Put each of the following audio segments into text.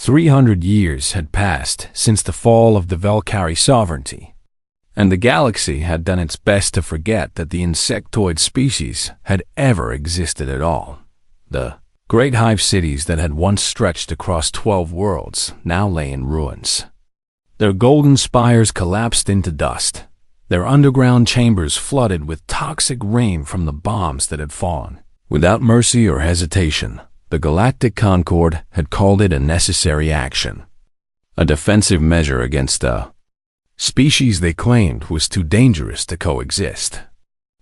300 years had passed since the fall of the Valkyrie sovereignty, and the galaxy had done its best to forget that the insectoid species had ever existed at all. The great hive cities that had once stretched across 12 worlds now lay in ruins. Their golden spires collapsed into dust, their underground chambers flooded with toxic rain from the bombs that had fallen. Without mercy or hesitation, the Galactic Concord had called it a necessary action, a defensive measure against a species they claimed was too dangerous to coexist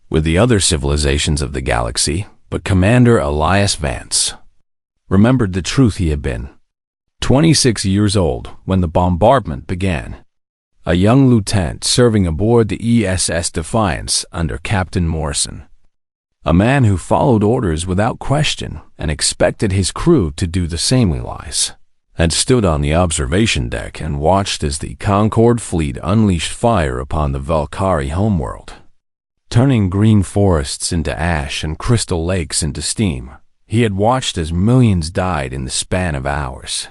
with the other civilizations of the galaxy. But Commander Elias Vance remembered the truth. He had been 26 years old when the bombardment began, a young lieutenant serving aboard the ESS Defiance under Captain Morrison, a man who followed orders without question and expected his crew to do the same. Elias had stood on the observation deck and watched as the Concorde fleet unleashed fire upon the Valkyrie homeworld, turning green forests into ash and crystal lakes into steam. He had watched as millions died in the span of hours,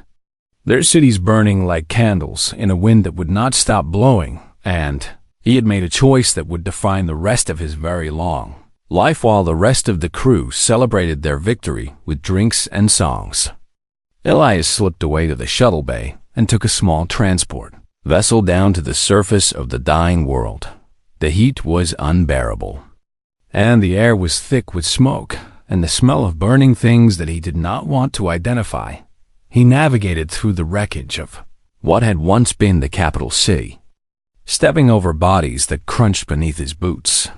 their cities burning like candles in a wind that would not stop blowing, and he had made a choice that would define the rest of his very long life, while the rest of the crew celebrated their victory with drinks and songs. Elias slipped away to the shuttle bay and took a small transport vessel down to the surface of the dying world. The heat was unbearable, and the air was thick with smoke and the smell of burning things that he did not want to identify. He navigated through the wreckage of what had once been the capital city, stepping over bodies that crunched beneath his boots,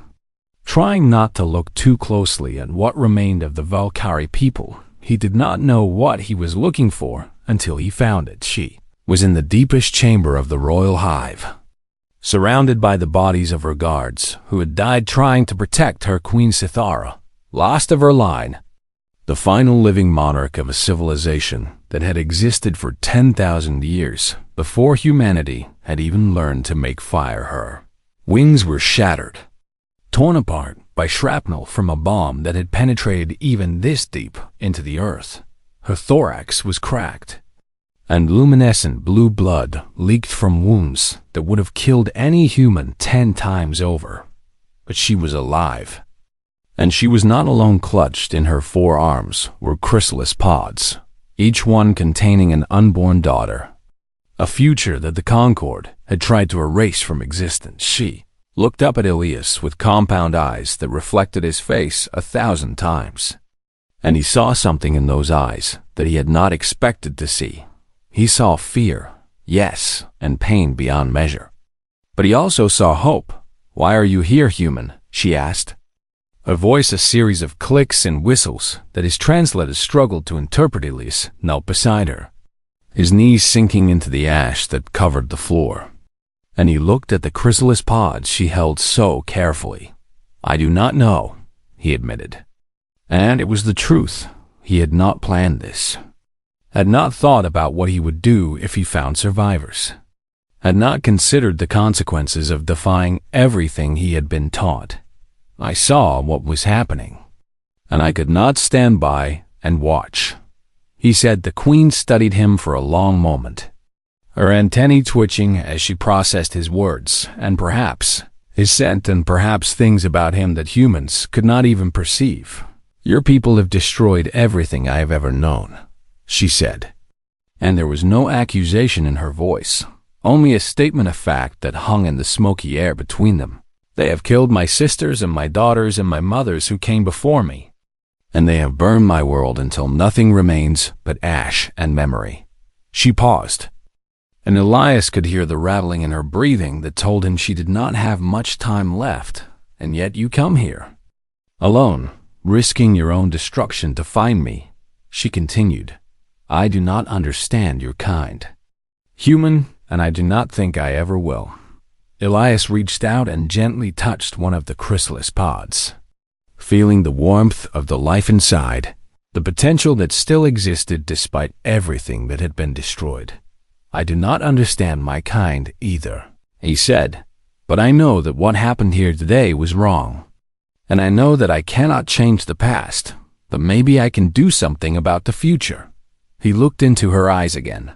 trying not to look too closely at what remained of the Valkyrie people. He did not know what he was looking for until he found it. She was in the deepest chamber of the royal hive, surrounded by the bodies of her guards who had died trying to protect her Queen Sithara, last of her line, the final living monarch of a civilization that had existed for 10,000 years before humanity had even learned to make fire. Her wings were shattered, torn apart by shrapnel from a bomb that had penetrated even this deep into the earth. Her thorax was cracked, and luminescent blue blood leaked from wounds that would have killed any human 10 times over. But she was alive, and she was not alone. Clutched in her forearms were chrysalis pods, each one containing an unborn daughter, a future that the Concorde had tried to erase from existence. She looked up at Elias with compound eyes that reflected his face 1,000 times, and he saw something in those eyes that he had not expected to see. He saw fear, yes, and pain beyond measure. But he also saw hope. "Why are you here, human?" she asked, her voice a series of clicks and whistles that his translator struggled to interpret. Elias knelt beside her, his knees sinking into the ash that covered the floor, and he looked at the chrysalis pods she held so carefully. "I do not know," he admitted. And it was the truth. He had not planned this, had not thought about what he would do if he found survivors, had not considered the consequences of defying everything he had been taught. "I saw what was happening, and I could not stand by and watch," he said. The Queen studied him for a long moment, her antennae twitching as she processed his words, and perhaps his scent, and perhaps things about him that humans could not even perceive. "Your people have destroyed everything I have ever known," she said, and there was no accusation in her voice, only a statement of fact that hung in the smoky air between them. "They have killed my sisters and my daughters and my mothers who came before me, and they have burned my world until nothing remains but ash and memory." She paused, and Elias could hear the rattling in her breathing that told him she did not have much time left. "And yet you come here, alone, risking your own destruction to find me," she continued. "I do not understand your kind, human, and I do not think I ever will." Elias reached out and gently touched one of the chrysalis pods, feeling the warmth of the life inside, the potential that still existed despite everything that had been destroyed. "I do not understand my kind either," he said, "but I know that what happened here today was wrong, and I know that I cannot change the past, but maybe I can do something about the future." He looked into her eyes again,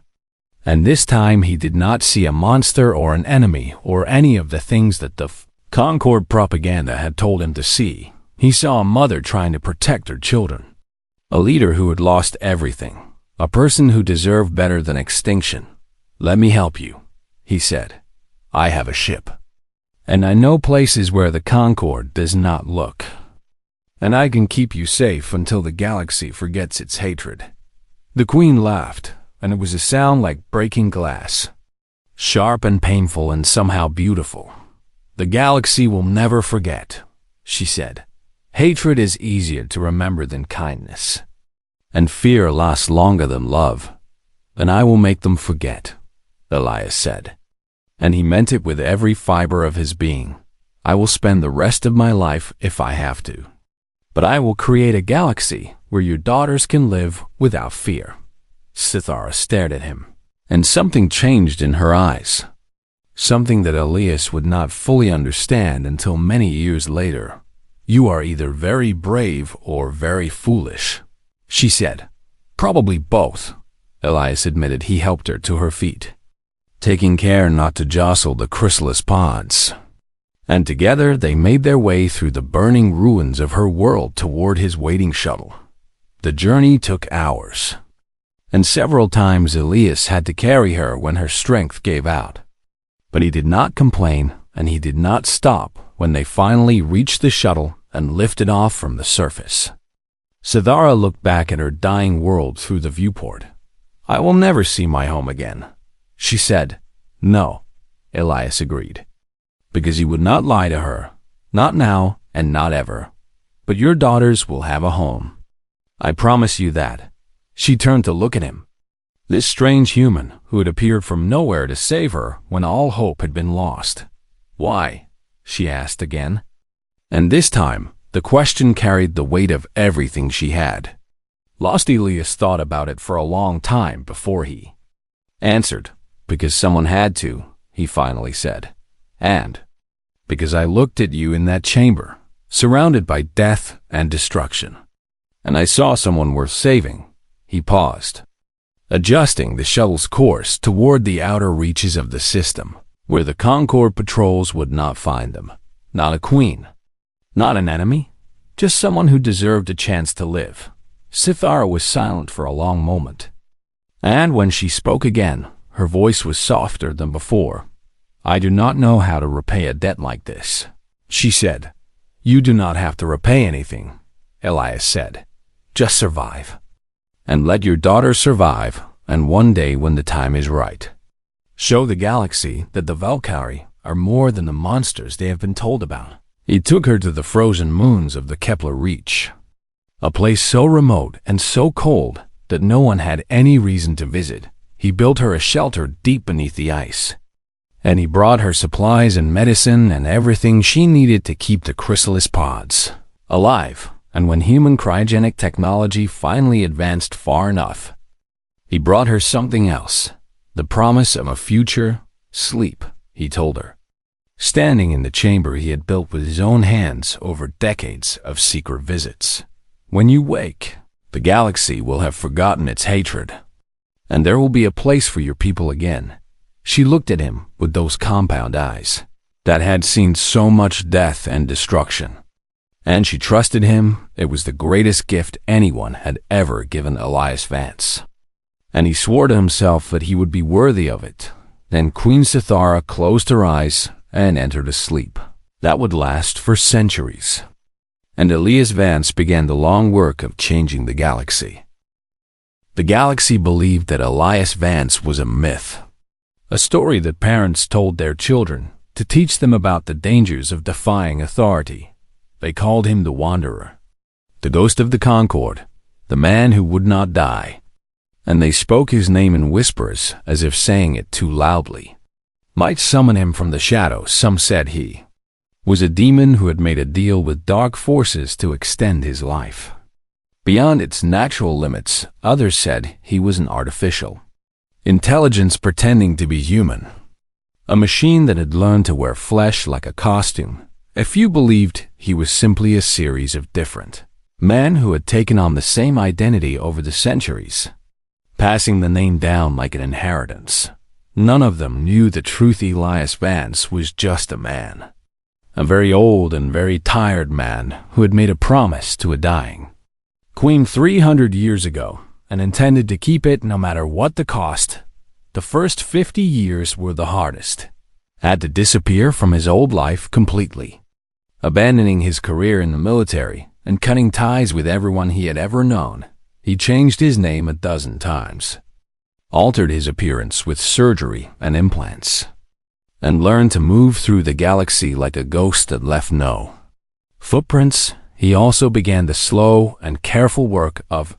And this time he did not see a monster or an enemy or any of the things that the Concord propaganda had told him to see. He saw a mother trying to protect her children, a leader who had lost everything, a person who deserved better than extinction. "Let me help you," he said. "I have a ship, and I know places where the Concord does not look, and I can keep you safe until the galaxy forgets its hatred." The Queen laughed, and it was a sound like breaking glass, sharp and painful and somehow beautiful. "The galaxy will never forget," she said. "Hatred is easier to remember than kindness, and fear lasts longer than love. And I will make them forget," Elias said. And he meant it with every fiber of his being. "I will spend the rest of my life if I have to. But I will create a galaxy where your daughters can live without fear." Sithara stared at him, and something changed in her eyes. Something that Elias would not fully understand until many years later. "You are either very brave or very foolish," she said. "Probably both," Elias admitted. He helped her to her feet, taking care not to jostle the chrysalis pods. And together they made their way through the burning ruins of her world toward his waiting shuttle. The journey took hours, and several times Elias had to carry her when her strength gave out. But he did not complain, and he did not stop when they finally reached the shuttle and lifted off from the surface. Sithara looked back at her dying world through the viewport. "I will never see my home again," she said. "No," Elias agreed, because he would not lie to her, not now and not ever. "But your daughters will have a home. I promise you that." She turned to look at him, this strange human who had appeared from nowhere to save her when all hope had been lost. "Why?" she asked again. And this time, the question carried the weight of everything she had. Lost Elias thought about it for a long time before he answered. "Because someone had to," he finally said. "And because I looked at you in that chamber, surrounded by death and destruction, and I saw someone worth saving." He paused, adjusting the shuttle's course toward the outer reaches of the system, where the Concord patrols would not find them. Not a queen, not an enemy, just someone who deserved a chance to live. Sithara was silent for a long moment, and when she spoke again, her voice was softer than before. "I do not know how to repay a debt like this," she said. "You do not have to repay anything," Elias said. "Just survive. And let your daughter survive, and one day when the time is right, show the galaxy that the Valkyrie are more than the monsters they have been told about." He took her to the frozen moons of the Kepler Reach, a place so remote and so cold that no one had any reason to visit. He built her a shelter deep beneath the ice, and he brought her supplies and medicine and everything she needed to keep the chrysalis pods alive. And when human cryogenic technology finally advanced far enough, he brought her something else, the promise of a future. "Sleep," he told her, standing in the chamber he had built with his own hands over decades of secret visits. "When you wake, the galaxy will have forgotten its hatred, and there will be a place for your people again." She looked at him with those compound eyes that had seen so much death and destruction. And she trusted him. It was the greatest gift anyone had ever given Elias Vance. And he swore to himself that he would be worthy of it. Then Queen Sithara closed her eyes and entered a sleep that would last for centuries. And Elias Vance began the long work of changing the galaxy. The galaxy believed that Elias Vance was a myth, a story that parents told their children to teach them about the dangers of defying authority. They called him the Wanderer, the ghost of the Concord, the man who would not die. And they spoke his name in whispers as if saying it too loudly. Might summon him from the shadows. Some said he was a demon who had made a deal with dark forces to extend his life beyond its natural limits. Others said he was an artificial intelligence pretending to be human, a machine that had learned to wear flesh like a costume. A few believed he was simply a series of different men who had taken on the same identity over the centuries, passing the name down like an inheritance. None of them knew the truth. Elias Vance was just a man. A very old and very tired man who had made a promise to a dying queen 300 years ago and intended to keep it no matter what the cost. The first 50 years were the hardest. Had to disappear from his old life completely, abandoning his career in the military and cutting ties with everyone he had ever known. He changed his name a dozen times, altered his appearance with surgery and implants, and learned to move through the galaxy like a ghost that left no footprints. He also began the slow and careful work of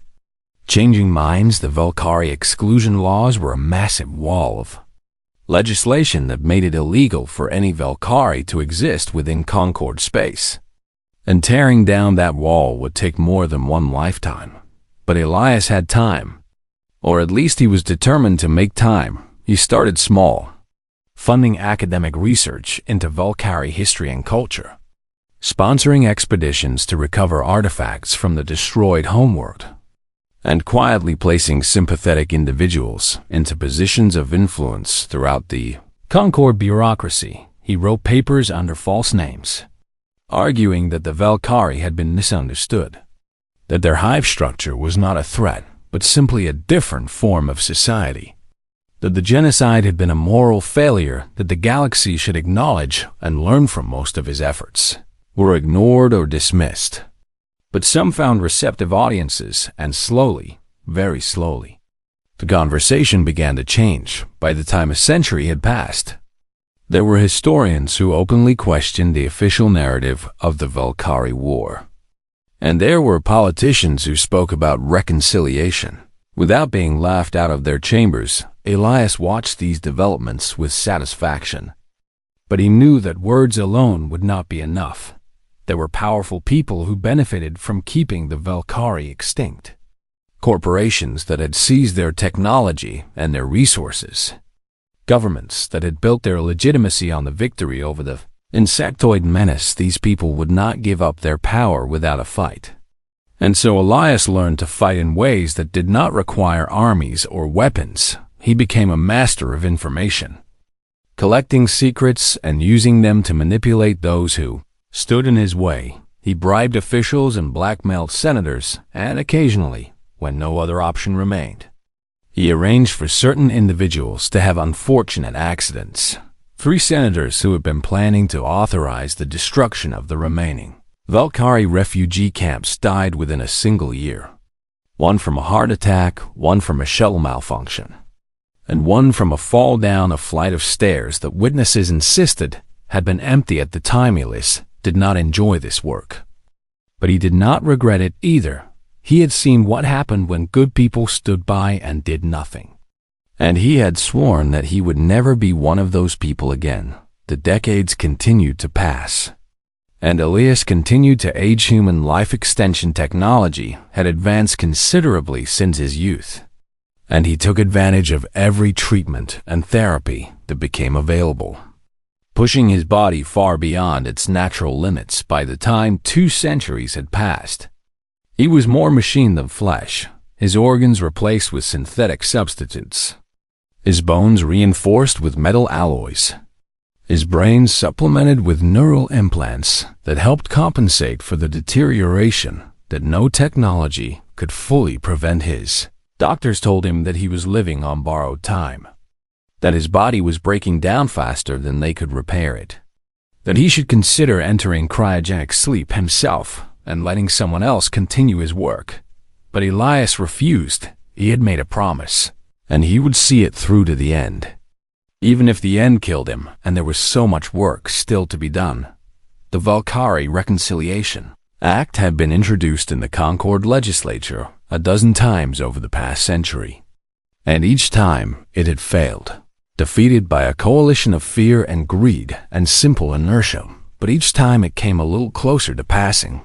changing minds. The Valkyrie exclusion laws were a massive wall of legislation that made it illegal for any Valkyrie to exist within Concord space. And tearing down that wall would take more than one lifetime. But Elias had time, or at least he was determined to make time. He started small, funding academic research into Valkyrie history and culture, sponsoring expeditions to recover artifacts from the destroyed homeworld, and quietly placing sympathetic individuals into positions of influence throughout the Concord bureaucracy. He wrote papers under false names, arguing that the Valkyrie had been misunderstood, that their hive structure was not a threat, but simply a different form of society, that the genocide had been a moral failure that the galaxy should acknowledge and learn from. Most of his efforts were ignored or dismissed, but some found receptive audiences, and slowly, very slowly, the conversation began to change. By the time a century had passed, there were historians who openly questioned the official narrative of the Valkyrie War. And there were politicians who spoke about reconciliation. Without being laughed out of their chambers, Elias watched these developments with satisfaction. But he knew that words alone would not be enough. There were powerful people who benefited from keeping the Valkyrie extinct. Corporations that had seized their technology and their resources. Governments that had built their legitimacy on the victory over the insectoid menace. These people would not give up their power without a fight. And so Elias learned to fight in ways that did not require armies or weapons. He became a master of information, collecting secrets and using them to manipulate those who stood in his way. He bribed officials and blackmailed senators, and occasionally, when no other option remained, he arranged for certain individuals to have unfortunate accidents. 3 senators who had been planning to authorize the destruction of the remaining Valkyrie refugee camps died within a single year. 1 from a heart attack, 1 from a shuttle malfunction, and 1 from a fall down a flight of stairs that witnesses insisted had been empty at the time. Elias did not enjoy this work, but he did not regret it either. He had seen what happened when good people stood by and did nothing. And he had sworn that he would never be one of those people again. The decades continued to pass, and Elias continued to age. Human life extension technology had advanced considerably since his youth, and he took advantage of every treatment and therapy that became available, pushing his body far beyond its natural limits. By the time 2 centuries had passed, he was more machine than flesh, his organs replaced with synthetic substitutes, his bones reinforced with metal alloys, his brain supplemented with neural implants that helped compensate for the deterioration that no technology could fully prevent. His doctors told him that he was living on borrowed time, that his body was breaking down faster than they could repair it, that he should consider entering cryogenic sleep himself and letting someone else continue his work. But Elias refused. He had made a promise, and he would see it through to the end, even if the end killed him. And there was so much work still to be done. The Valkyrie Reconciliation Act had been introduced in the Concord legislature a dozen times over the past century, and each time it had failed, defeated by a coalition of fear and greed and simple inertia. But each time it came a little closer to passing.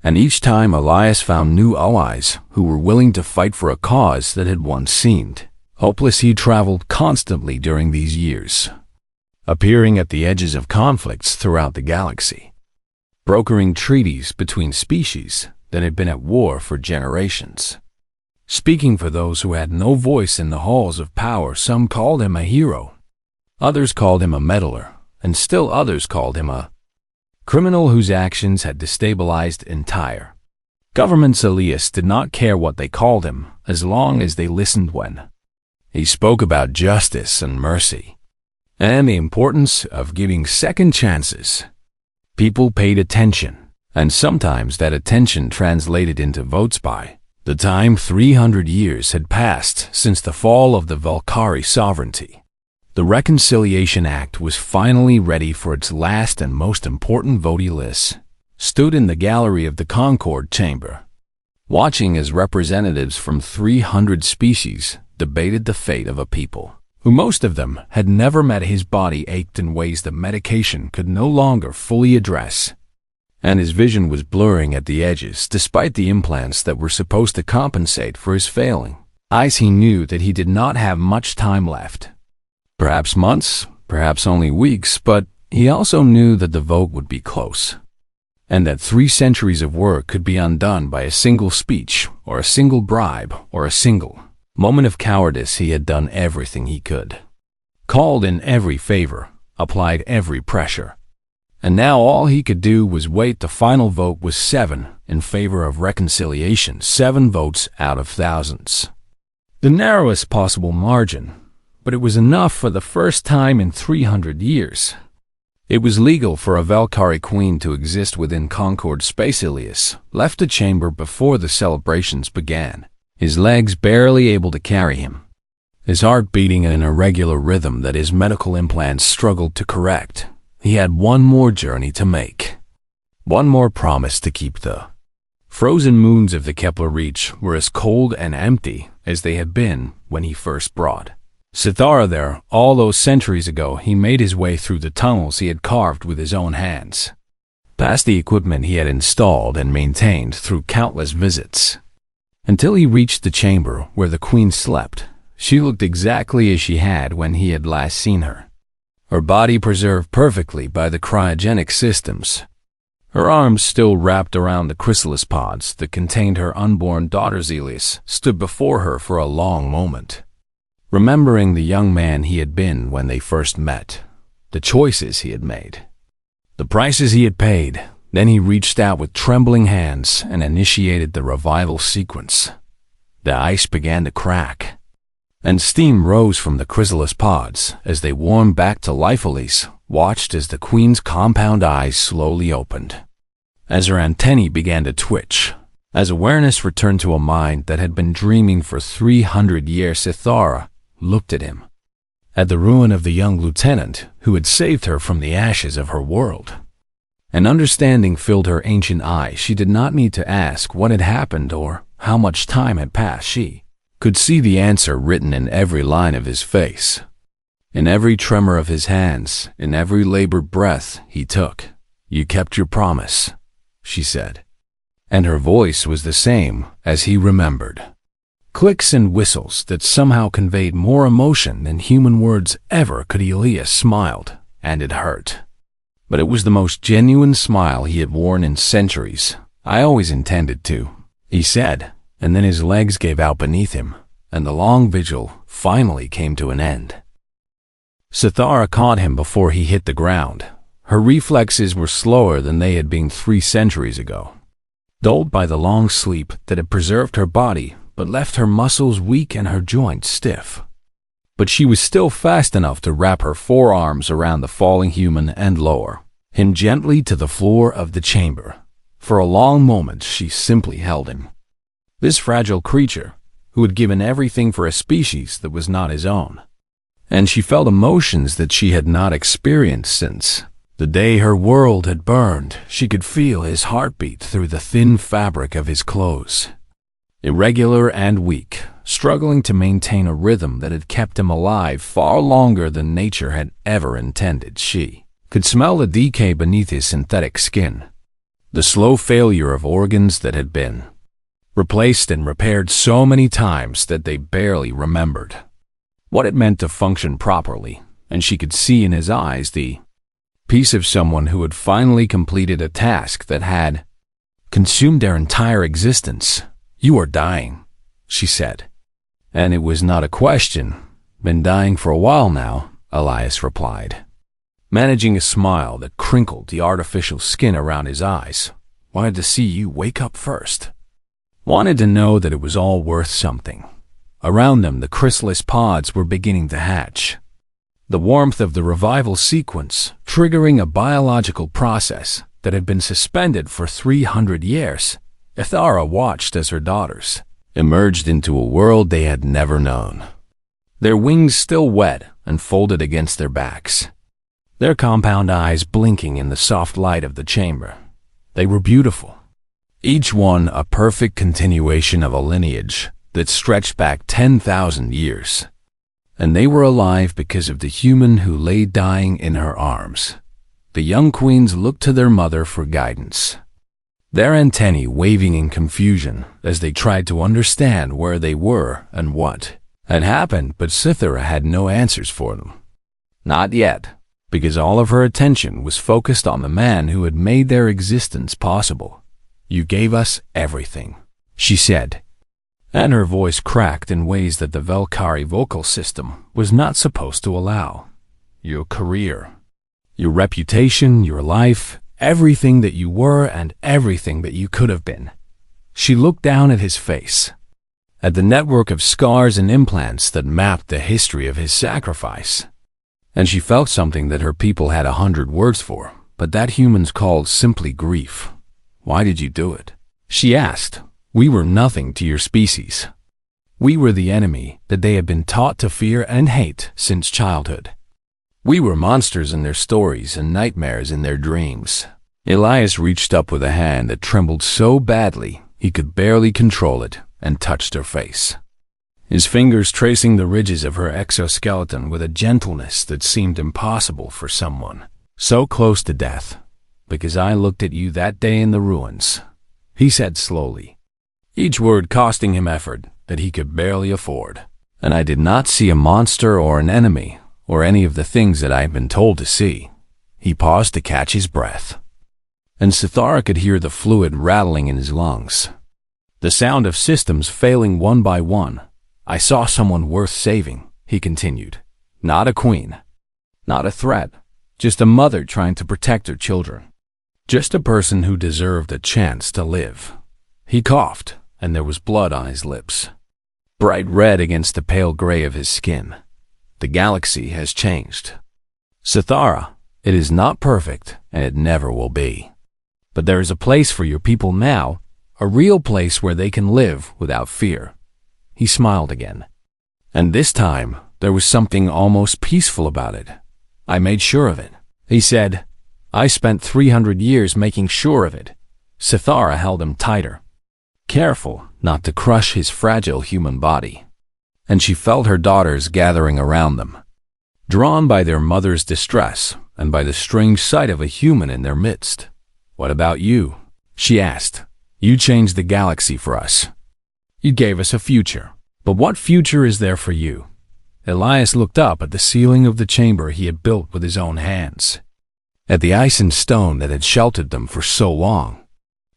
And each time Elias found new allies who were willing to fight for a cause that had once seemed hopeless. He traveled constantly during these years, appearing at the edges of conflicts throughout the galaxy, brokering treaties between species that had been at war for generations, Speaking for those who had no voice in the halls of power, some called him a hero, others called him a meddler, and still others called him a criminal whose actions had destabilized entire governments. Elias did not care what they called him, as long as they listened when he spoke about justice and mercy, and the importance of giving second chances. People paid attention, and sometimes that attention translated into votes. By the time 300 years had passed since the fall of the Valkyrie sovereignty, the Reconciliation Act was finally ready for its last and most important vote. Elias stood in the gallery of the Concord Chamber, watching as representatives from 300 species debated the fate of a people who, most of them, had never met. His body ached in ways that medication could no longer fully address, and his vision was blurring at the edges despite the implants that were supposed to compensate for his failing eyes. He knew that he did not have much time left. Perhaps months, perhaps only weeks, but he also knew that the vote would be close, and that 3 centuries of work could be undone by a single speech, or a single bribe, or a single moment of cowardice. He had done everything he could, called in every favor, applied every pressure, and now all he could do was wait. The final vote was 7 in favor of reconciliation, 7 votes out of thousands. The narrowest possible margin, but it was enough for the first time in 300 years. It was legal for a Valkyrie queen to exist within Concord space. Elias left the chamber before the celebrations began, his legs barely able to carry him, his heart beating in an irregular rhythm that his medical implants struggled to correct. He had one more journey to make, one more promise to keep. The frozen moons of the Kepler Reach were as cold and empty as they had been when he first brought Sithara there all those centuries ago. He made his way through the tunnels he had carved with his own hands, past the equipment he had installed and maintained through countless visits, until he reached the chamber where the queen slept. She looked exactly as she had when he had last seen her, her body preserved perfectly by the cryogenic systems, her arms still wrapped around the chrysalis pods that contained her unborn daughters. Elias stood before her for a long moment, remembering the young man he had been when they first met, the choices he had made, the prices he had paid. Then he reached out with trembling hands and initiated the revival sequence. The ice began to crack, and steam rose from the chrysalis pods as they warmed back to life. Elias watched as the queen's compound eyes slowly opened, as her antennae began to twitch, as awareness returned to a mind that had been dreaming for 300 years. Sithara looked at him, at the ruin of the young lieutenant who had saved her from the ashes of her world. An understanding filled her ancient eyes. She did not need to ask what had happened or how much time had passed. She could see the answer written in every line of his face, in every tremor of his hands, in every labored breath he took. "You kept your promise," she said, and her voice was the same as he remembered. Clicks and whistles that somehow conveyed more emotion than human words ever could. Elias smiled, and it hurt, but it was the most genuine smile he had worn in centuries. "I always intended to," he said, and then his legs gave out beneath him, and the long vigil finally came to an end. Sithara caught him before he hit the ground. Her reflexes were slower than they had been 3 centuries ago, dulled by the long sleep that had preserved her body but left her muscles weak and her joints stiff. But she was still fast enough to wrap her forearms around the falling human and lower him gently to the floor of the chamber. For a long moment she simply held him, this fragile creature who had given everything for a species that was not his own. And she felt emotions that she had not experienced since the day her world had burned. She could feel his heartbeat through the thin fabric of his clothes, irregular and weak, struggling to maintain a rhythm that had kept him alive far longer than nature had ever intended. She could smell the decay beneath his synthetic skin, the slow failure of organs that had been replaced and repaired so many times that they barely remembered what it meant to function properly, and she could see in his eyes the peace of someone who had finally completed a task that had consumed their entire existence. "You are dying," she said. And it was not a question. Been dying for a while now, Elias replied, managing a smile that crinkled the artificial skin around his eyes. Wanted to see you wake up first. Wanted to know that it was all worth something. Around them, the chrysalis pods were beginning to hatch. The warmth of the revival sequence triggering a biological process that had been suspended for 300 years. Ithara watched as her daughters emerged into a world they had never known. Their wings still wet and folded against their backs, their compound eyes blinking in the soft light of the chamber. They were beautiful, each one a perfect continuation of a lineage that stretched back 10,000 years. And they were alive because of the human who lay dying in her arms. The young queens looked to their mother for guidance, their antennae waving in confusion as they tried to understand where they were and what had happened, but Cythera had no answers for them. Not yet, because all of her attention was focused on the man who had made their existence possible. You gave us everything, she said, and her voice cracked in ways that the Velkari vocal system was not supposed to allow. Your career, your reputation, your life, everything that you were and everything that you could have been. She looked down at his face, at the network of scars and implants that mapped the history of his sacrifice. And she felt something that her people had 100 words for, but that humans called simply grief. Why did you do it? She asked. We were nothing to your species. We were the enemy that they had been taught to fear and hate since childhood. We were monsters in their stories and nightmares in their dreams. Elias reached up with a hand that trembled so badly he could barely control it and touched her face, his fingers tracing the ridges of her exoskeleton with a gentleness that seemed impossible for someone so close to death. Because I looked at you that day in the ruins, he said slowly, each word costing him effort that he could barely afford. And I did not see a monster or an enemy or any of the things that I had been told to see. He paused to catch his breath, and Cythera could hear the fluid rattling in his lungs, the sound of systems failing one by one. I saw someone worth saving, he continued. Not a queen, not a threat, just a mother trying to protect her children. Just a person who deserved a chance to live. He coughed, and there was blood on his lips, bright red against the pale gray of his skin. The galaxy has changed. Cythera, it is not perfect, and it never will be. But there is a place for your people now, a real place where they can live without fear. He smiled again. And this time, there was something almost peaceful about it. I made sure of it, he said. I spent 300 years making sure of it. Cythera held him tighter, careful not to crush his fragile human body. And she felt her daughters gathering around them, drawn by their mother's distress and by the strange sight of a human in their midst. What about you? She asked. You changed the galaxy for us. You gave us a future. But what future is there for you? Elias looked up at the ceiling of the chamber he had built with his own hands, at the ice and stone that had sheltered them for so long.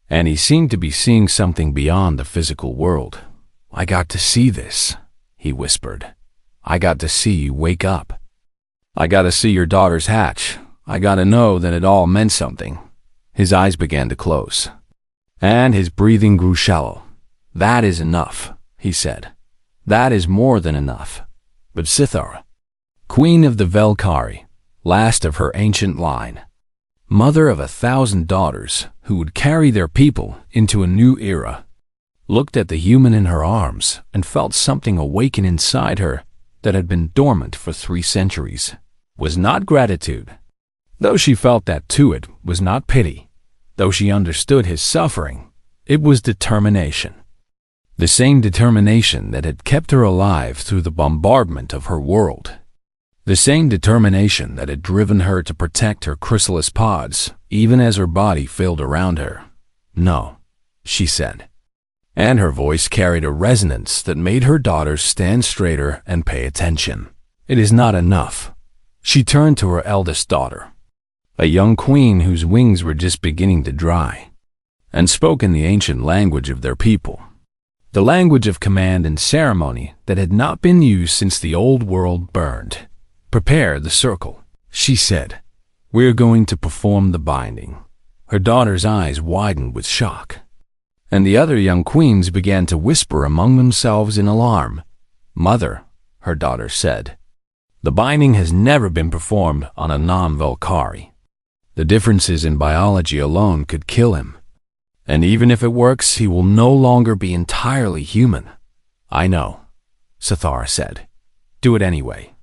And he seemed to be seeing something beyond the physical world. I got to see this, he whispered. I got to see you wake up. I got to see your daughters hatch. I got to know that it all meant something. His eyes began to close, and his breathing grew shallow. That is enough, he said. That is more than enough. But Cythera, queen of the Velkari, last of her ancient line, mother of 1,000 daughters who would carry their people into a new era, looked at the human in her arms and felt something awaken inside her that had been dormant for 3 centuries. Was not gratitude, though she felt that too. It was not pity, though she understood his suffering. It was determination. The same determination that had kept her alive through the bombardment of her world. The same determination that had driven her to protect her chrysalis pods, even as her body failed around her. No, she said, and her voice carried a resonance that made her daughters stand straighter and pay attention. It is not enough. She turned to her eldest daughter, a young queen whose wings were just beginning to dry, and spoke in the ancient language of their people. the language of command and ceremony that had not been used since the old world burned. "Prepare the circle," she said. "We're going to perform the binding." Her daughter's eyes widened with shock, and the other young queens began to whisper among themselves in alarm. "Mother," her daughter said, "the binding has never been performed on a non-Valkyrie. The differences in biology alone could kill him. And even if it works, he will no longer be entirely human." "I know," Sithara said. "Do it anyway."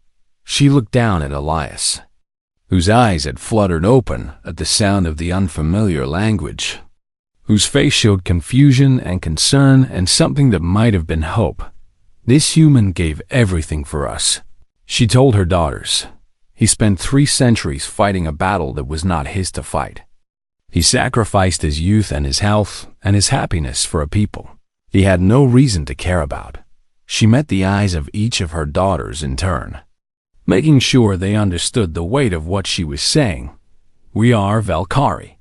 She looked down at Elias, whose eyes had fluttered open at the sound of the unfamiliar language, whose face showed confusion and concern and something that might have been hope. "This human gave everything for us," she told her daughters. "He spent 3 centuries fighting a battle that was not his to fight. He sacrificed his youth and his health and his happiness for a people he had no reason to care about." She met the eyes of each of her daughters in turn, making sure they understood the weight of what she was saying. "We are Valkyrie,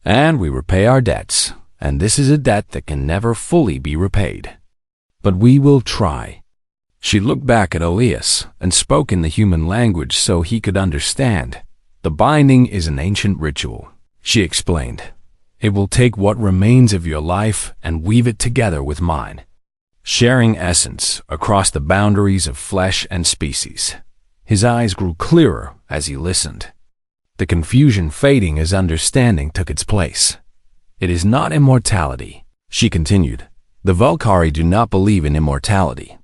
and we repay our debts, and this is a debt that can never fully be repaid. But we will try." She looked back at Elias and spoke in the human language so he could understand. "The binding is an ancient ritual," she explained. "It will take what remains of your life and weave it together with mine, sharing essence across the boundaries of flesh and species." His eyes grew clearer as he listened, the confusion fading as understanding took its place. "It is not immortality," she continued. "The Valkyrie do not believe in immortality.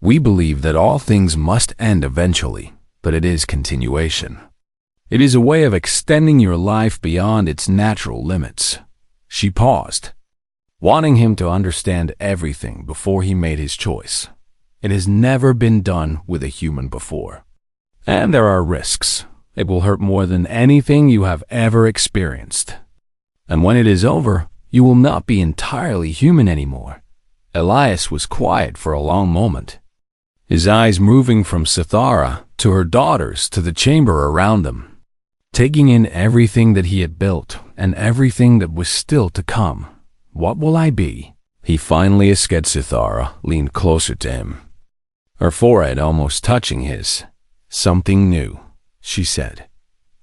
We believe that all things must end eventually, but it is continuation. It is a way of extending your life beyond its natural limits." She paused, wanting him to understand everything before he made his choice. "It has never been done with a human before. And there are risks. It will hurt more than anything you have ever experienced. And when it is over, you will not be entirely human anymore." Elias was quiet for a long moment, his eyes moving from Sithara to her daughters to the chamber around them, taking in everything that he had built and everything that was still to come. "What will I be?" He finally asked. Sithara leaned closer to him, her forehead almost touching his. "Something new," she said.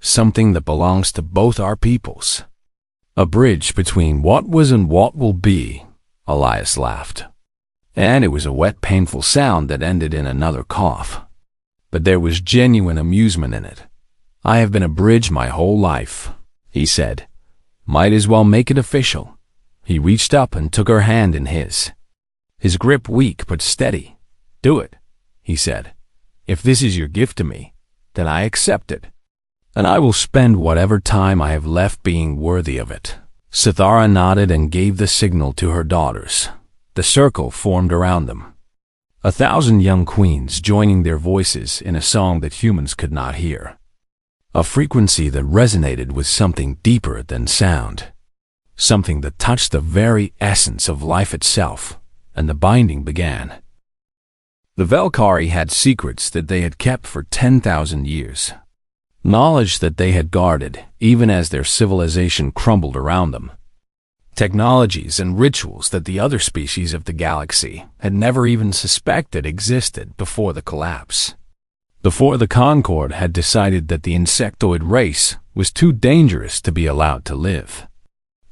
"Something that belongs to both our peoples. A bridge between what was and what will be." Elias laughed, and it was a wet, painful sound that ended in another cough. But there was genuine amusement in it. "I have been a bridge my whole life," he said. "Might as well make it official." He reached up and took her hand in his grip weak but steady. "Do it," he said. "If this is your gift to me, then I accept it, and I will spend whatever time I have left being worthy of it." Sithara nodded and gave the signal to her daughters. The circle formed around them, 1,000 young queens joining their voices in a song that humans could not hear, a frequency that resonated with something deeper than sound, something that touched the very essence of life itself, and the binding began. The Valkyrie had secrets that they had kept for 10,000 years, knowledge that they had guarded even as their civilization crumbled around them, technologies and rituals that the other species of the galaxy had never even suspected existed before the collapse, before the Concord had decided that the insectoid race was too dangerous to be allowed to live.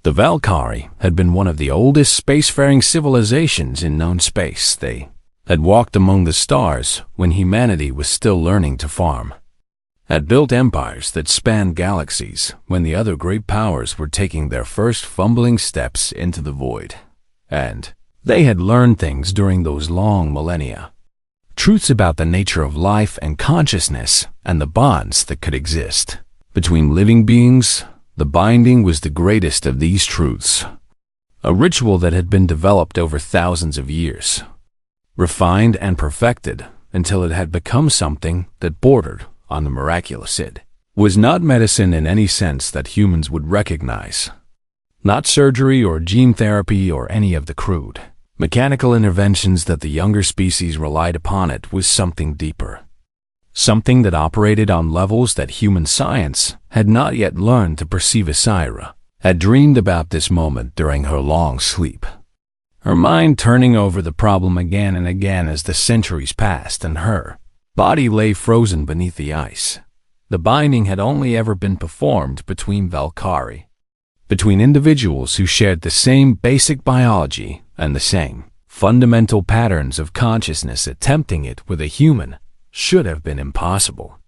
The Valkyrie had been one of the oldest spacefaring civilizations in known space. They had walked among the stars when humanity was still learning to farm, had built empires that spanned galaxies when the other great powers were taking their first fumbling steps into the void. And they had learned things during those long millennia, truths about the nature of life and consciousness and the bonds that could exist between living beings. The binding was the greatest of these truths, a ritual that had been developed over thousands of years, refined and perfected until it had become something that bordered on the miraculous. It was not medicine in any sense that humans would recognize, not surgery or gene therapy or any of the crude, mechanical interventions that the younger species relied upon. It was something deeper, something that operated on levels that human science had not yet learned to perceive. Asira had dreamed about this moment during her long sleep. her mind turning over the problem again and again as the centuries passed and her body lay frozen beneath the ice. The binding had only ever been performed between Valkyrie, between individuals who shared the same basic biology and the same fundamental patterns of consciousness. Attempting it with a human should have been impossible.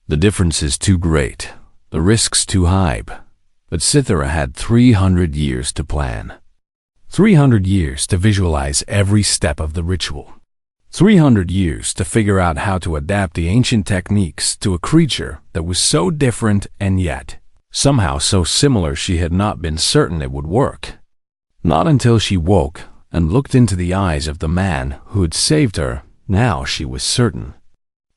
The difference is too great, the risks too high. But Cythera had 300 years to plan. 300 years to visualize every step of the ritual. 300 years to figure out how to adapt the ancient techniques to a creature that was so different and yet somehow so similar she had not been certain it would work. Not until she woke and looked into the eyes of the man who had saved her, now she was certain.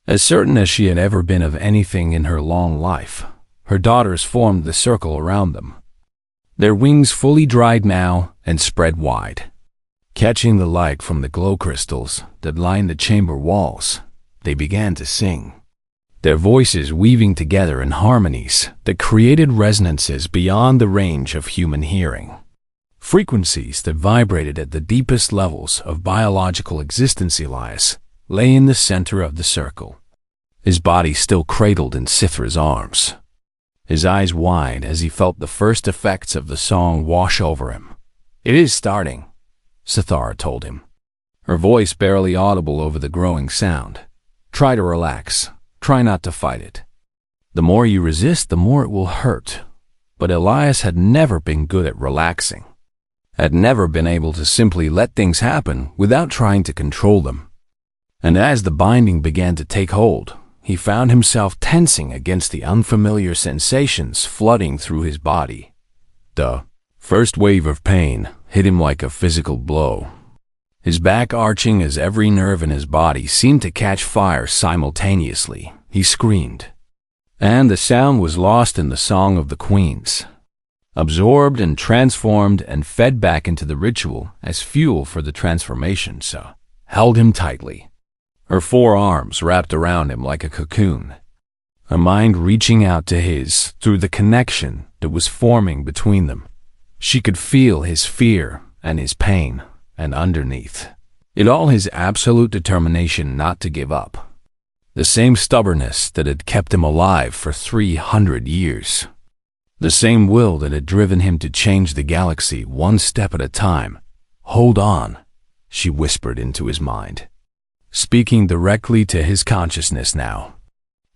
As certain as she had ever been of anything in her long life. Her daughters formed the circle around them. Their wings fully dried now and spread wide. Catching the light from the glow crystals that lined the chamber walls, they began to sing, their voices weaving together in harmonies that created resonances beyond the range of human hearing. Frequencies that vibrated at the deepest levels of biological existence. Elias lay in the center of the circle, his body still cradled in Cythera's arms, his eyes wide as he felt the first effects of the song wash over him. "It is starting," Cythera told him, her voice barely audible over the growing sound. "Try to relax. Try not to fight it. The more you resist, the more it will hurt." But Elias had never been good at relaxing, had never been able to simply let things happen without trying to control them. And as the binding began to take hold, he found himself tensing against the unfamiliar sensations flooding through his body. The first wave of pain hit him like a physical blow, his back arching as every nerve in his body seemed to catch fire simultaneously. He screamed, and the sound was lost in the song of the queens, absorbed and transformed and fed back into the ritual as fuel for the transformation. So held him tightly, her forearms wrapped around him like a cocoon, her mind reaching out to his through the connection that was forming between them. She could feel his fear and his pain, and underneath it all his absolute determination not to give up. The same stubbornness that had kept him alive for 300 years. The same will that had driven him to change the galaxy one step at a time. "Hold on," she whispered into his mind, speaking directly to his consciousness now,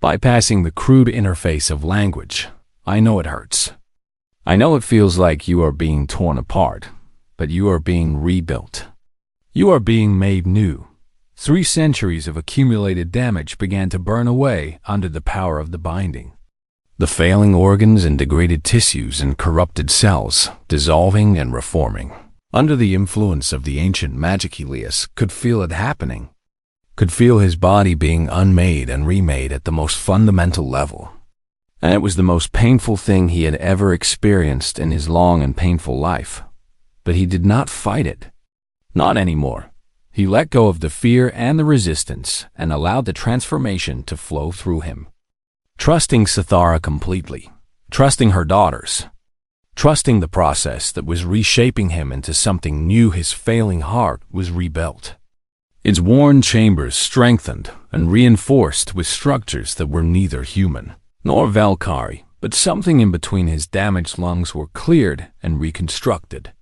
bypassing the crude interface of language. "I know it hurts. I know it feels like you are being torn apart, but you are being rebuilt. You are being made new." 3 centuries of accumulated damage began to burn away under the power of the binding. The failing organs and degraded tissues and corrupted cells dissolving and reforming. Under the influence of the ancient magic, Elias could feel it happening, could feel his body being unmade and remade at the most fundamental level. And it was the most painful thing he had ever experienced in his long and painful life. But he did not fight it. Not anymore. He let go of the fear and the resistance and allowed the transformation to flow through him. Trusting Cythera completely, trusting her daughters, trusting the process that was reshaping him into something new. His failing heart was rebuilt, its worn chambers strengthened and reinforced with structures that were neither human nor Valkyrie, but something in between. His damaged lungs were cleared and reconstructed,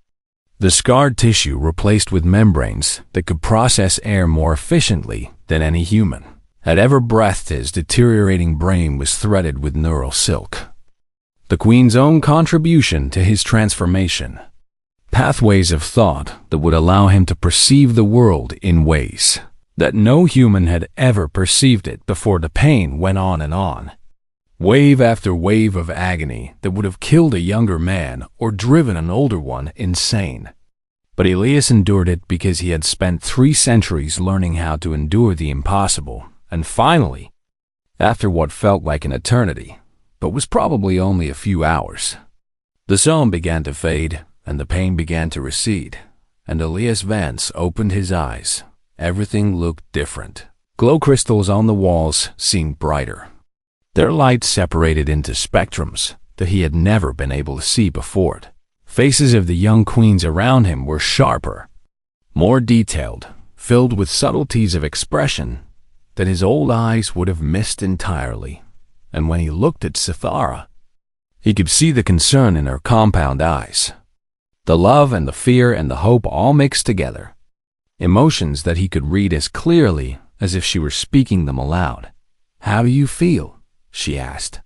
the scarred tissue replaced with membranes that could process air more efficiently than any human had ever breathed. His deteriorating brain was threaded with neural silk, the Queen's own contribution to his transformation. Pathways of thought that would allow him to perceive the world in ways that no human had ever perceived it before. The pain went on and on, wave after wave of agony that would have killed a younger man or driven an older one insane. But Elias endured it because he had spent 3 centuries learning how to endure the impossible. And finally, after what felt like an eternity, but was probably only a few hours, the song began to fade and the pain began to recede, and Elias Vance opened his eyes. Everything looked different. Glow crystals on the walls seemed brighter, their light separated into spectrums that he had never been able to see before. Faces of the young queens around him were sharper, more detailed, filled with subtleties of expression that his old eyes would have missed entirely. And when he looked at Sithara, he could see the concern in her compound eyes, the love and the fear and the hope all mixed together, emotions that he could read as clearly as if she were speaking them aloud. "How do you feel?" she asked.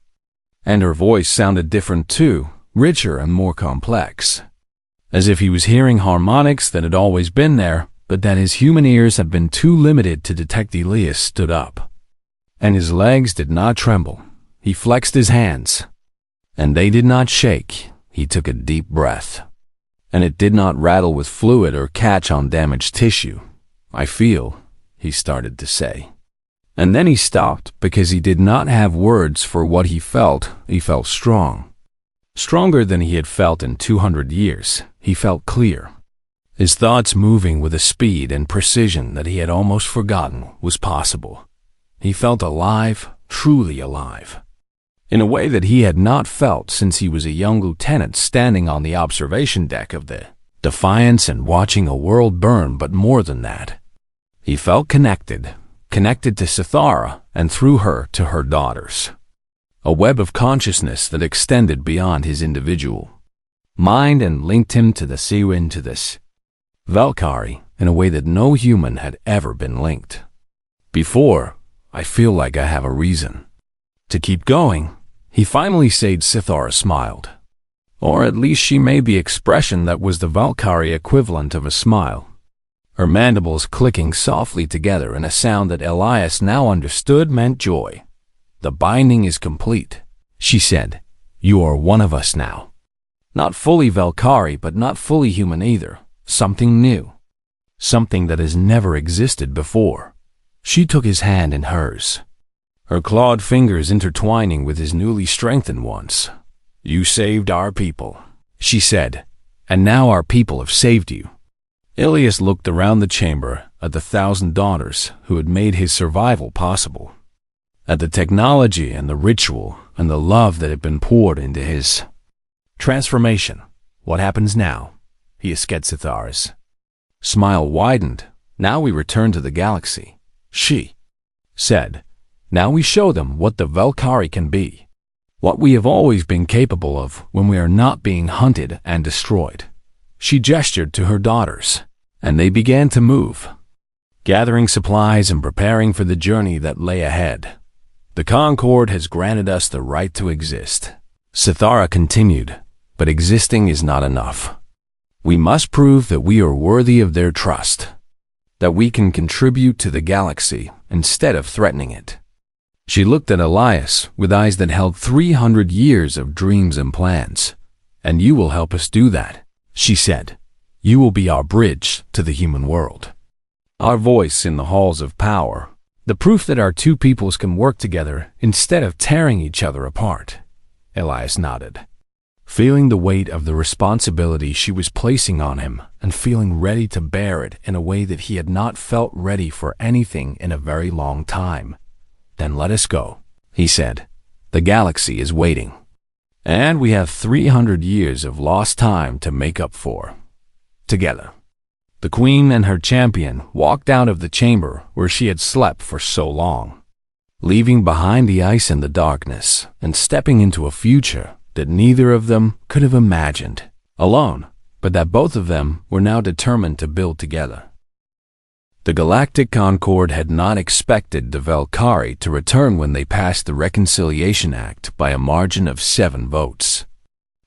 And her voice sounded different too, richer and more complex, as if he was hearing harmonics that had always been there, but that his human ears had been too limited to detect. Elias stood up, and his legs did not tremble. He flexed his hands, and they did not shake. He took a deep breath, and it did not rattle with fluid or catch on damaged tissue. "I feel," he started to say. And then he stopped because he did not have words for what he felt. He felt strong. Stronger than he had felt in 200 years. He felt clear, his thoughts moving with a speed and precision that he had almost forgotten was possible. He felt alive, truly alive, in a way that he had not felt since he was a young lieutenant standing on the observation deck of the Defiance and watching a world burn. But more than that, he felt connected to Sithara and through her to her daughters. A web of consciousness that extended beyond his individual mind and linked him to the sea and to this Valkyrie in a way that no human had ever been linked before. "I feel like I have a reason to keep going," he finally said. Sithara smiled, or at least she made the expression that was the Valkyrie equivalent of a smile, her mandibles clicking softly together in a sound that Elias now understood meant joy. "The binding is complete," she said. "You are one of us now. Not fully Valkyrie, but not fully human either. Something new. Something that has never existed before." She took his hand in hers, her clawed fingers intertwining with his newly strengthened ones. "You saved our people," she said, "and now our people have saved you." Ilias looked around the chamber at the 1,000 daughters who had made his survival possible, at the technology and the ritual and the love that had been poured into his transformation. "What happens now?" he asked Sithara's. Smile widened. "Now we return to the galaxy," she said. "Now we show them what the Valkyrie can be, what we have always been capable of when we are not being hunted and destroyed." She gestured to her daughters, and they began to move, gathering supplies and preparing for the journey that lay ahead. "The Concord has granted us the right to exist," Sithara continued, "but existing is not enough. We must prove that we are worthy of their trust, that we can contribute to the galaxy instead of threatening it." She looked at Elias with eyes that held 300 years of dreams and plans. "And you will help us do that," she said. "You will be our bridge to the human world, our voice in the halls of power, the proof that our two peoples can work together instead of tearing each other apart." Elias nodded, feeling the weight of the responsibility she was placing on him and feeling ready to bear it in a way that he had not felt ready for anything in a very long time. "Then let us go," he said. "The galaxy is waiting, and we have 300 years of lost time to make up for together." The queen and her champion walked out of the chamber where she had slept for so long, leaving behind the ice and the darkness and stepping into a future that neither of them could have imagined alone, but that both of them were now determined to build together. The Galactic Concord had not expected the Valkyrie to return when they passed the Reconciliation Act by a margin of 7 votes.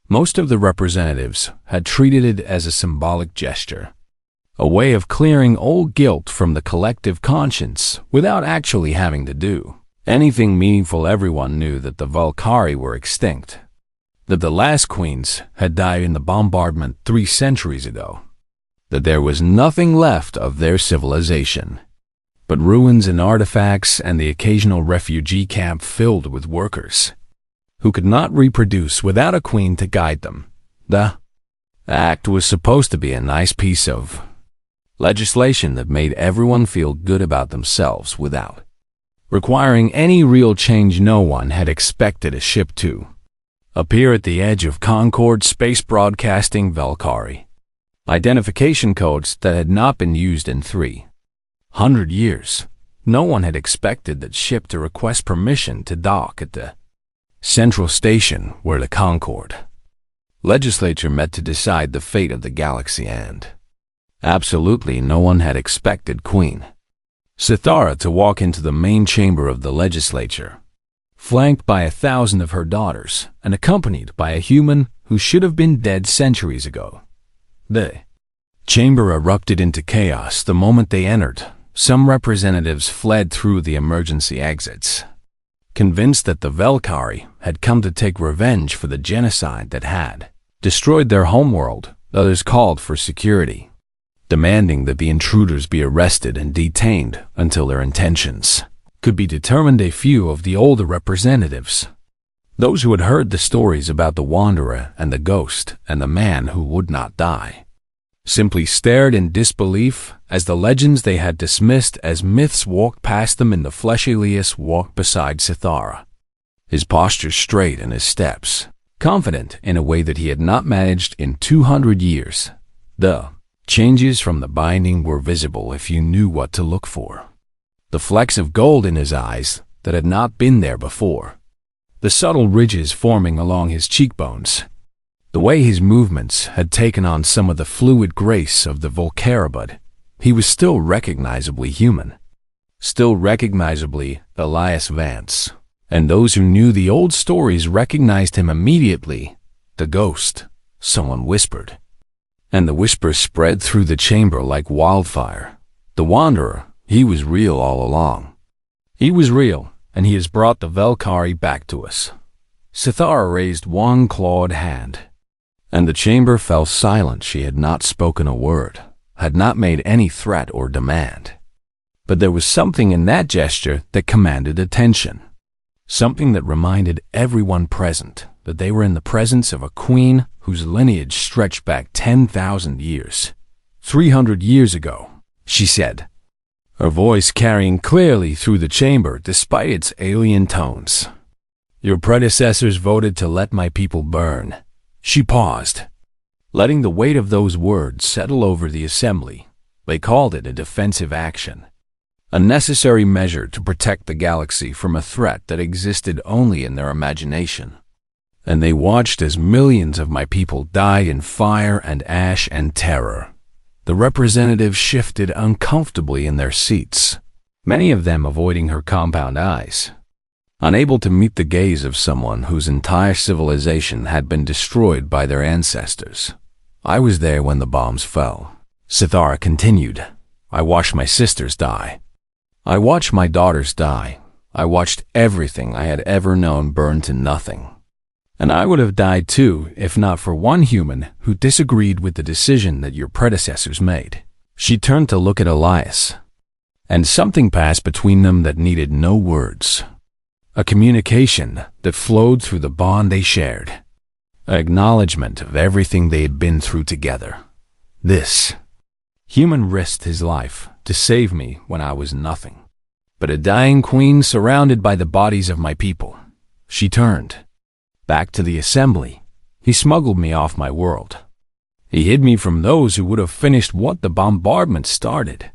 Most of the representatives had treated it as a symbolic gesture, a way of clearing old guilt from the collective conscience without actually having to do anything meaningful. Everyone knew that the Valkyrie were extinct, that the last queens had died in the bombardment 3 centuries ago, that there was nothing left of their civilization but ruins and artifacts and the occasional refugee camp filled with workers who could not reproduce without a queen to guide them. The act was supposed to be a nice piece of legislation that made everyone feel good about themselves without requiring any real change. No one had expected a ship to appear at the edge of Concord space broadcasting Valkyrie, Identification codes that had not been used in 300 years. No one had expected that ship to request permission to dock at the central station where the Concord legislature met to decide the fate of the galaxy, and absolutely no one had expected Queen Sithara to walk into the main chamber of the legislature, flanked by 1,000 of her daughters and accompanied by a human who should have been dead centuries ago. The chamber erupted into chaos the moment they entered. Some representatives fled through the emergency exits, convinced that the Velkari had come to take revenge for the genocide that had destroyed their homeworld. Others called for security, demanding that the intruders be arrested and detained until their intentions could be determined. A few of the older representatives, those who had heard the stories about the Wanderer and the Ghost and the Man Who Would Not Die, simply stared in disbelief as the legends they had dismissed as myths walked past them. In the flesh, Elias walked beside Sithara, his posture straight and his steps confident in a way that he had not managed in 200 years. The changes from the binding were visible if you knew what to look for. The flecks of gold in his eyes that had not been there before, the subtle ridges forming along his cheekbones, the way his movements had taken on some of the fluid grace of the Volcara, but he was still recognizably human, still recognizably Elias Vance, and those who knew the old stories recognized him immediately. The Ghost, someone whispered, and the whisper spread through the chamber like wildfire. The Wanderer, he was real all along. He was real, and he has brought the Velkari back to us. Sithara raised one clawed hand, and the chamber fell silent. She had not spoken a word, had not made any threat or demand. But there was something in that gesture that commanded attention, something that reminded everyone present that they were in the presence of a queen whose lineage stretched back 10,000 years. 300 years ago, she said, her voice carrying clearly through the chamber despite its alien tones. Your predecessors voted to let my people burn. She paused, letting the weight of those words settle over the assembly. They called it a defensive action, a necessary measure to protect the galaxy from a threat that existed only in their imagination. And they watched as millions of my people died in fire and ash and terror. The representatives shifted uncomfortably in their seats, many of them avoiding her compound eyes, unable to meet the gaze of someone whose entire civilization had been destroyed by their ancestors. I was there when the bombs fell. Sithara continued. I watched my sisters die. I watched my daughters die. I watched everything I had ever known burn to nothing. And I would have died too if not for one human who disagreed with the decision that your predecessors made. She turned to look at Elias, and something passed between them that needed no words. A communication that flowed through the bond they shared. An acknowledgement of everything they had been through together. This human risked his life to save me when I was nothing but a dying queen surrounded by the bodies of my people. She turned back to the assembly. He smuggled me off my world. He hid me from those who would have finished what the bombardment started.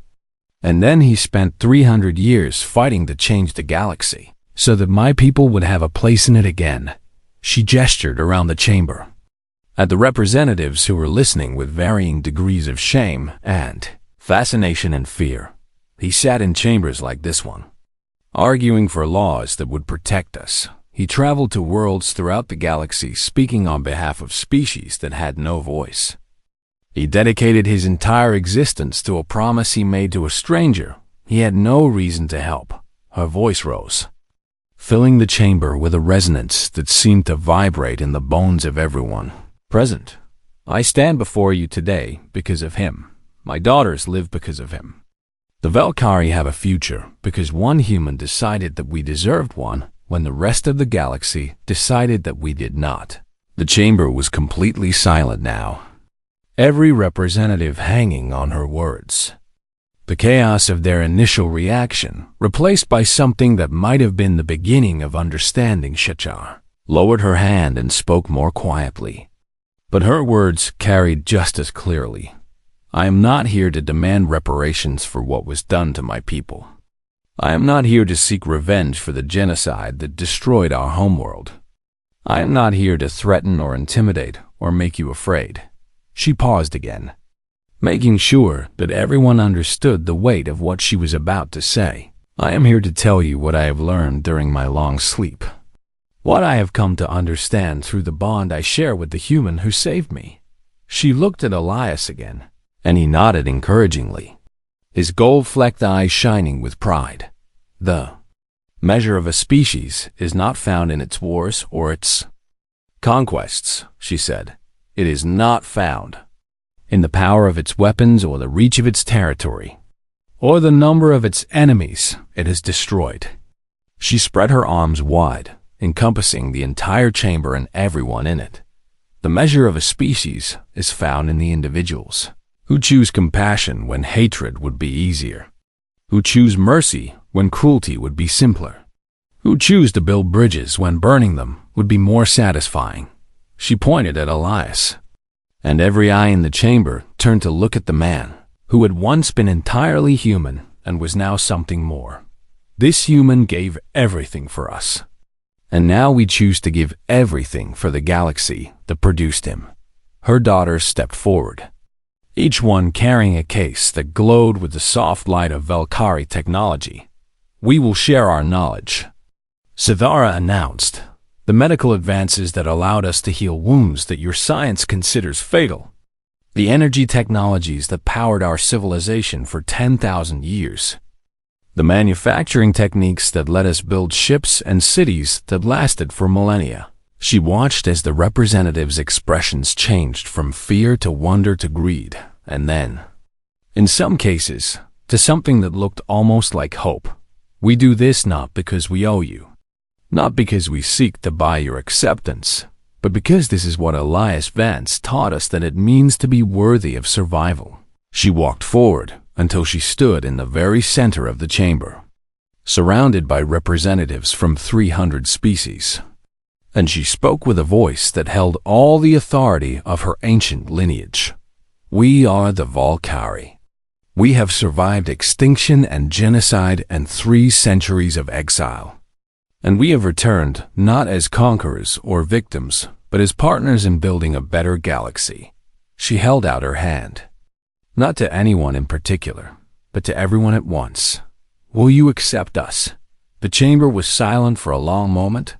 And then he spent 300 years fighting to change the galaxy, so that my people would have a place in it again. She gestured around the chamber, at the representatives who were listening with varying degrees of shame and fascination and fear. He sat in chambers like this one, arguing for laws that would protect us. He traveled to worlds throughout the galaxy speaking on behalf of species that had no voice. He dedicated his entire existence to a promise he made to a stranger he had no reason to help. Her voice rose, filling the chamber with a resonance that seemed to vibrate in the bones of everyone present. I stand before you today because of him. My daughters live because of him. The Velkari have a future because one human decided that we deserved one when the rest of the galaxy decided that we did not. The chamber was completely silent now, every representative hanging on her words. The chaos of their initial reaction, replaced by something that might have been the beginning of understanding. Shachar lowered her hand and spoke more quietly, but her words carried just as clearly. I am not here to demand reparations for what was done to my people. I am not here to seek revenge for the genocide that destroyed our homeworld. I am not here to threaten or intimidate or make you afraid." She paused again, making sure that everyone understood the weight of what she was about to say. "I am here to tell you what I have learned during my long sleep. What I have come to understand through the bond I share with the human who saved me." She looked at Elias again, and he nodded encouragingly, his gold-flecked eyes shining with pride. "The measure of a species is not found in its wars or its conquests," she said. "It is not found in the power of its weapons or the reach of its territory, or the number of its enemies it has destroyed." She spread her arms wide, encompassing the entire chamber and everyone in it. "The measure of a species is found in the individuals who choose compassion when hatred would be easier, who choose mercy when cruelty would be simpler, who choose to build bridges when burning them would be more satisfying." She pointed at Elias, and every eye in the chamber turned to look at the man who had once been entirely human and was now something more. This human gave everything for us, and now we choose to give everything for the galaxy that produced him. Her daughters stepped forward, each one carrying a case that glowed with the soft light of Valkyrie technology. "We will share our knowledge," Sithara announced. "The medical advances that allowed us to heal wounds that your science considers fatal. The energy technologies that powered our civilization for 10,000 years. The manufacturing techniques that let us build ships and cities that lasted for millennia." She watched as the representatives' expressions changed from fear to wonder to greed, and then, in some cases, to something that looked almost like hope. "We do this not because we owe you, not because we seek to buy your acceptance, but because this is what Elias Vance taught us that it means to be worthy of survival." She walked forward until she stood in the very center of the chamber, surrounded by representatives from 300 species. And she spoke with a voice that held all the authority of her ancient lineage. "We are the Valkyrie. We have survived extinction and genocide and 3 centuries of exile. And we have returned not as conquerors or victims, but as partners in building a better galaxy." She held out her hand, not to anyone in particular, but to everyone at once. "Will you accept us?" The chamber was silent for a long moment,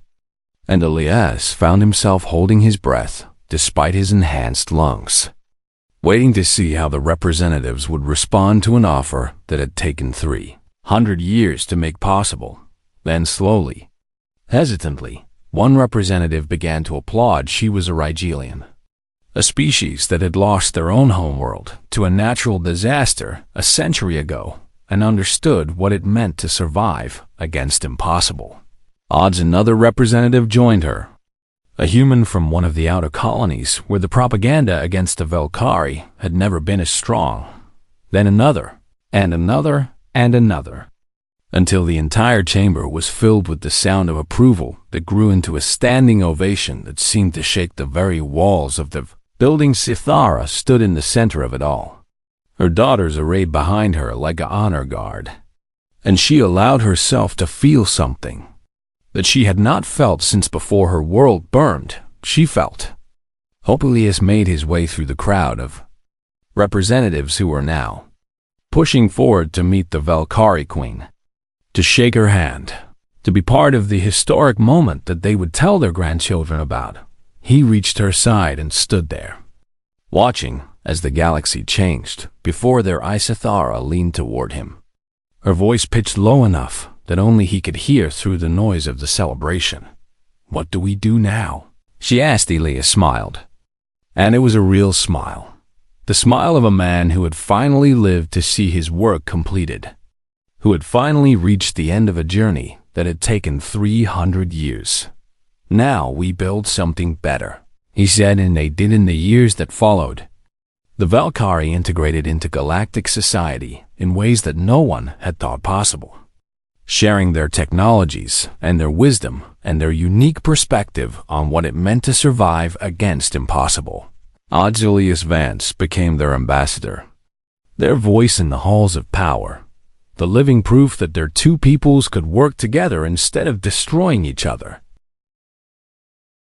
and Elias found himself holding his breath despite his enhanced lungs, waiting to see how the representatives would respond to an offer that had taken 300 years to make possible. Then slowly, hesitantly, one representative began to applaud. She was a Rigelian, a species that had lost their own homeworld to a natural disaster a century ago and understood what it meant to survive against impossible odds. Another representative joined her, a human from one of the outer colonies where the propaganda against the Valkyrie had never been as strong. Then another, and another, and another, until the entire chamber was filled with the sound of approval that grew into a standing ovation that seemed to shake the very walls of the building. Sithara stood in the center of it all, her daughters arrayed behind her like an honor guard, and she allowed herself to feel something that she had not felt since before her world burned. She felt hope. Elias made his way through the crowd of representatives who were now pushing forward to meet the Valkyrie Queen, to shake her hand, to be part of the historic moment that they would tell their grandchildren about. He reached her side and stood there, watching as the galaxy changed before their eyes. Sithara leaned toward him, her voice pitched low enough that only he could hear through the noise of the celebration. "What do we do now?" she asked. Elias smiled, and it was a real smile, the smile of a man who had finally lived to see his work completed, who had finally reached the end of a journey that had taken 300 years. "Now we build something better," he said, and they did. In the years that followed, the Valkyrie integrated into galactic society in ways that no one had thought possible, sharing their technologies and their wisdom and their unique perspective on what it meant to survive against impossible odds. Elias Vance became their ambassador, their voice in the halls of power, the living proof that their two peoples could work together instead of destroying each other.